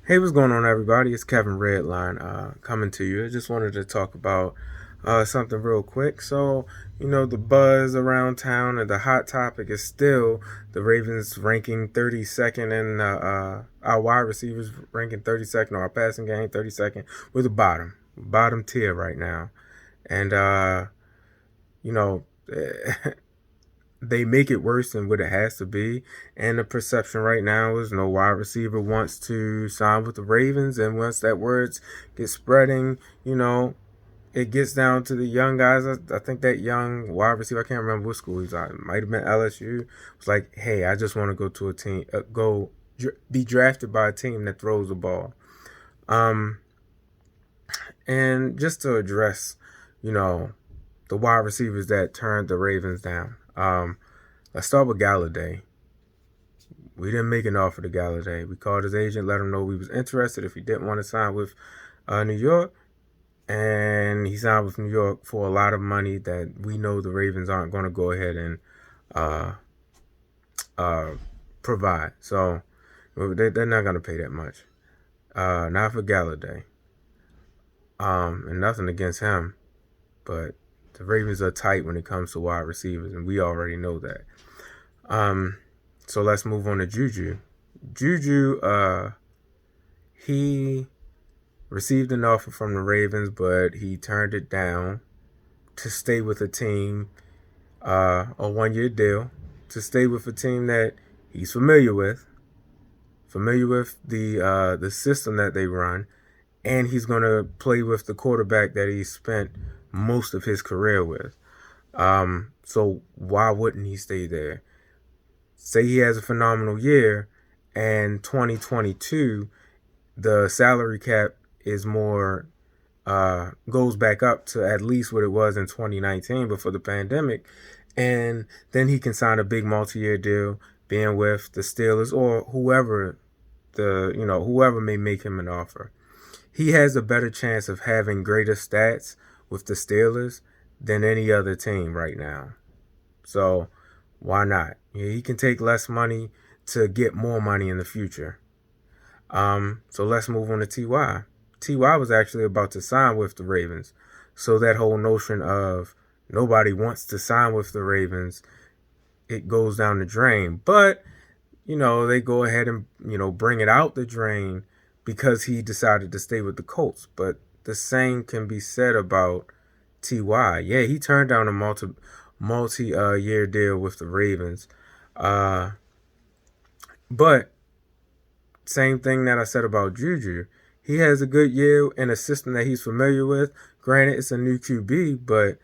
Hey, what's going on, everybody? It's Kevin Redline coming to you. I just wanted to talk about something real quick. The buzz around town and the hot topic is still the Ravens ranking 32nd and our wide receivers ranking 32nd, or our passing game 32nd. We're the bottom tier right now. And, you know, they make it worse than what it has to be. And the perception right now is no wide receiver wants to sign with the Ravens. And once that words get spreading, it gets down to the young guys. I think that young wide receiver, I can't remember what school he's at. It might have been LSU. Was like, hey, I just want to go to a team, be drafted by a team that throws the ball. Um, and just to address, you know, the wide receivers that turned the Ravens down. Let's start with Gallaudet. We didn't make an offer to Gallaudet. We called his agent, let him know we was interested if he didn't want to sign with New York. And he signed with New York for a lot of money that we know the Ravens aren't going to go ahead and uh, uh, provide. So they're not going to pay that much. Not for Gallaudet. And nothing against him, but the Ravens are tight when it comes to wide receivers, and we already know that. So let's move on to JuJu. JuJu, he received an offer from the Ravens, but he turned it down to stay with a team, a 1-year deal, to stay with a team that he's familiar with the system that they run, and he's going to play with the quarterback that he spent most of his career with. So why wouldn't he stay there? Say he has a phenomenal year, and 2022, the salary cap is more, goes back up to at least what it was in 2019 before the pandemic, and then he can sign a big multi-year deal, being with the Steelers or whoever may make him an offer. He has a better chance of having greater stats with the Steelers than any other team right now. So why not? Yeah, he can take less money to get more money in the future. So let's move on to Ty. Ty was actually about to sign with the Ravens. So that whole notion of nobody wants to sign with the Ravens, it goes down the drain. But, they go ahead and, bring it out the drain because he decided to stay with the Colts. But the same can be said about Ty. Yeah, he turned down a multi-year deal with the Ravens. But same thing that I said about JuJu. He has a good year in a system that he's familiar with. Granted, it's a new QB, but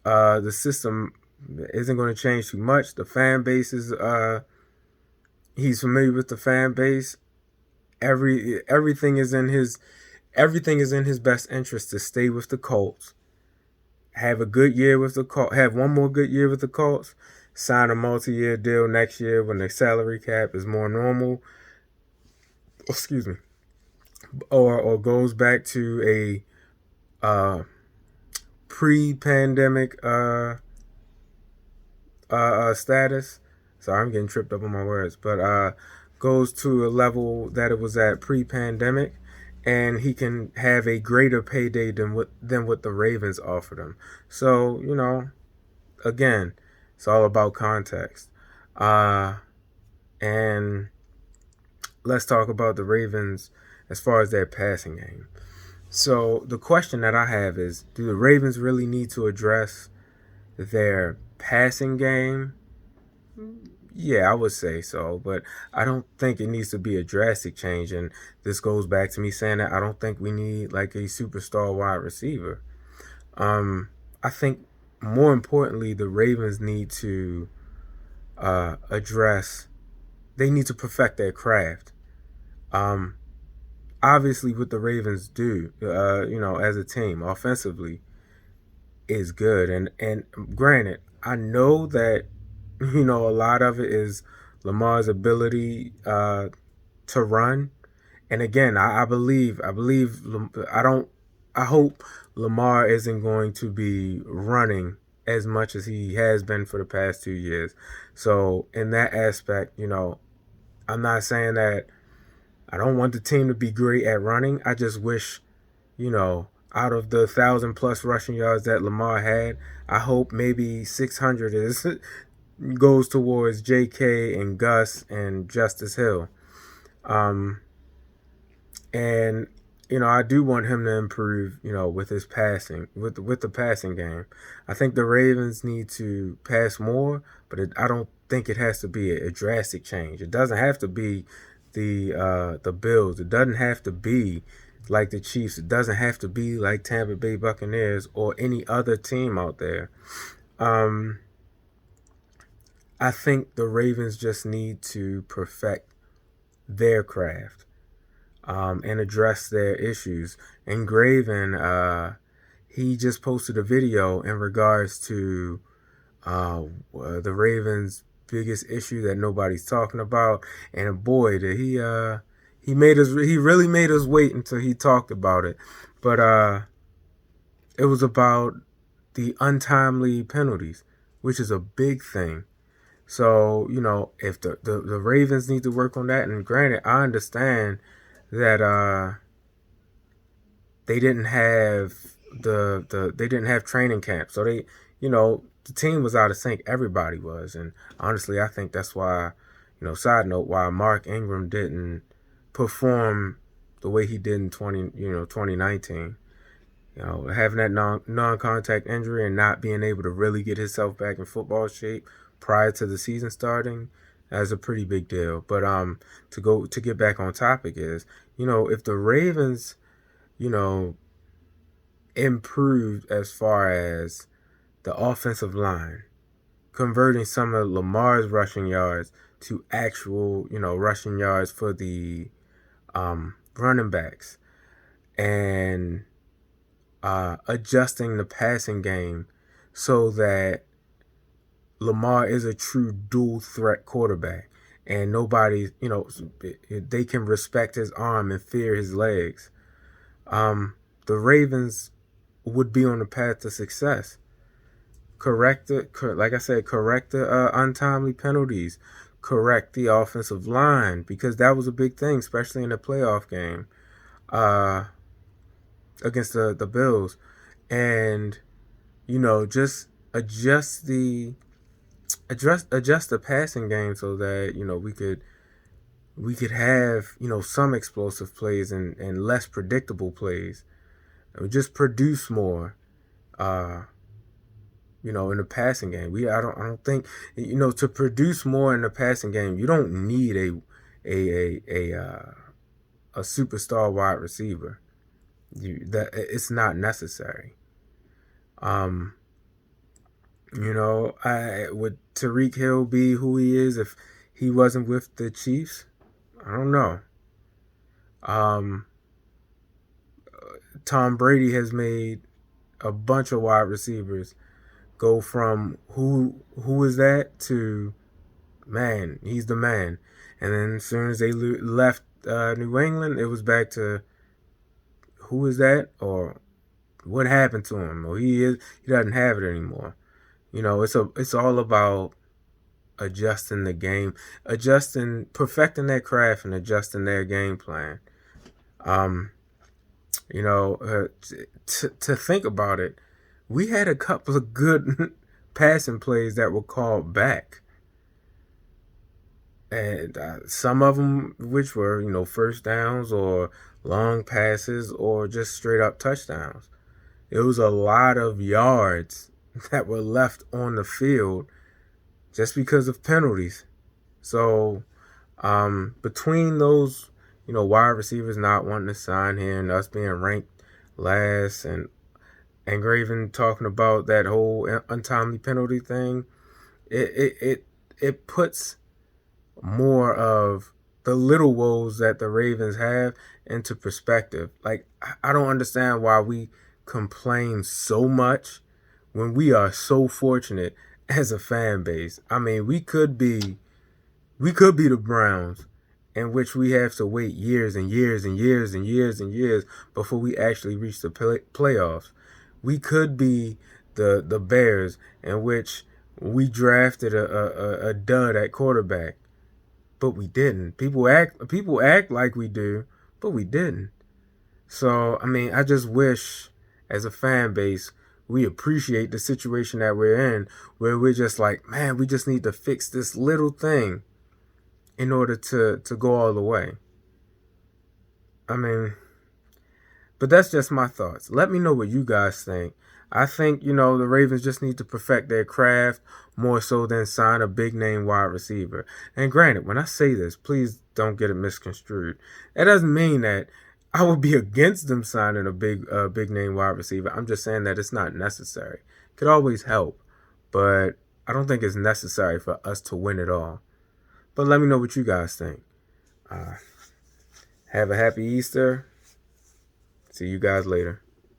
the system isn't going to change too much. The fan base is he's familiar with the fan base. Everything is in his best interest to stay with the Colts. Have a good year with the Colts. Have one more good year with the Colts. Sign a multi-year deal next year when the salary cap is more normal. Excuse me. Or goes back to a pre-pandemic status. Sorry, I'm getting tripped up on my words, but goes to a level that it was at pre-pandemic, and he can have a greater payday than what the Ravens offered him. So again, it's all about context. And let's talk about the Ravens as far as their passing game. So the question that I have is, do the Ravens really need to address their passing game? Yeah, I would say so, but I don't think it needs to be a drastic change. And this goes back to me saying that I don't think we need like a superstar wide receiver. I think more importantly, the Ravens need to address. They need to perfect their craft. Um, Obviously, what the Ravens do, as a team offensively, is good. And granted, I know that a lot of it is Lamar's ability to run. And again, I don't, I hope Lamar isn't going to be running as much as he has been for the past 2 years. So in that aspect, I'm not saying that I don't want the team to be great at running. I just wish, out of the 1,000+ rushing yards that Lamar had, I hope maybe 600 is goes towards J.K. and Gus and Justice Hill. And I do want him to improve, with his passing, with the passing game. I think the Ravens need to pass more, but I don't think it has to be a drastic change. It doesn't have to be the Bills. It doesn't have to be like the Chiefs. It doesn't have to be like Tampa Bay Buccaneers or any other team out there. I think the Ravens just need to perfect their craft. And address their issues. And Graven, he just posted a video in regards to the Ravens' biggest issue that nobody's talking about. And boy, did he really made us wait until he talked about it. But it was about the untimely penalties, which is a big thing. So, if the Ravens need to work on that, and granted, I understand that they didn't have they didn't have training camp, so they the team was out of sync. Everybody was, and honestly, I think that's why side note, why Mark Ingram didn't perform the way he did in 2019. Having that non-contact injury and not being able to really get himself back in football shape prior to the season starting. That's a pretty big deal. But to get back on topic is, if the Ravens, improved as far as the offensive line, converting some of Lamar's rushing yards to actual, rushing yards for the running backs, and adjusting the passing game so that Lamar is a true dual threat quarterback, and nobody, they can respect his arm and fear his legs. The Ravens would be on the path to success. Correct the untimely penalties. Correct the offensive line, because that was a big thing, especially in the playoff game against the Bills, and just adjust the passing game so that we could have some explosive plays and less predictable plays. Just produce more in the passing game. I don't think to produce more in the passing game, you don't need a superstar wide receiver. It's not necessary. Would Tyreek Hill be who he is if he wasn't with the Chiefs? I don't know. Tom Brady has made a bunch of wide receivers go from who is that to, man, he's the man. And then as soon as they left New England, it was back to who is that, or what happened to him, or he doesn't have it anymore. It's all about adjusting the game, perfecting their craft and adjusting their game plan. To think about it, we had a couple of good passing plays that were called back. And some of them, which were, first downs or long passes or just straight up touchdowns. It was a lot of yards that were left on the field just because of penalties. So between those, wide receivers not wanting to sign here and us being ranked last, and Graven talking about that whole untimely penalty thing, it puts more of the little woes that the Ravens have into perspective. Like, I don't understand why we complain so much when we are so fortunate as a fan base. I mean, we could be the Browns, in which we have to wait years and years and years and years and years before we actually reach the playoffs. We could be the Bears, in which we drafted a dud at quarterback, but we didn't. People act like we do, but we didn't. So, I mean, I just wish as a fan base, we appreciate the situation that we're in, where we're just like, man, we just need to fix this little thing in order to go all the way. I mean, but that's just my thoughts. Let me know what you guys think. I think, the Ravens just need to perfect their craft more so than sign a big name wide receiver. And granted, when I say this, please don't get it misconstrued. That doesn't mean that I would be against them signing a big name wide receiver. I'm just saying that it's not necessary. Could always help, but I don't think it's necessary for us to win it all. But let me know what you guys think. Have a happy Easter. See you guys later.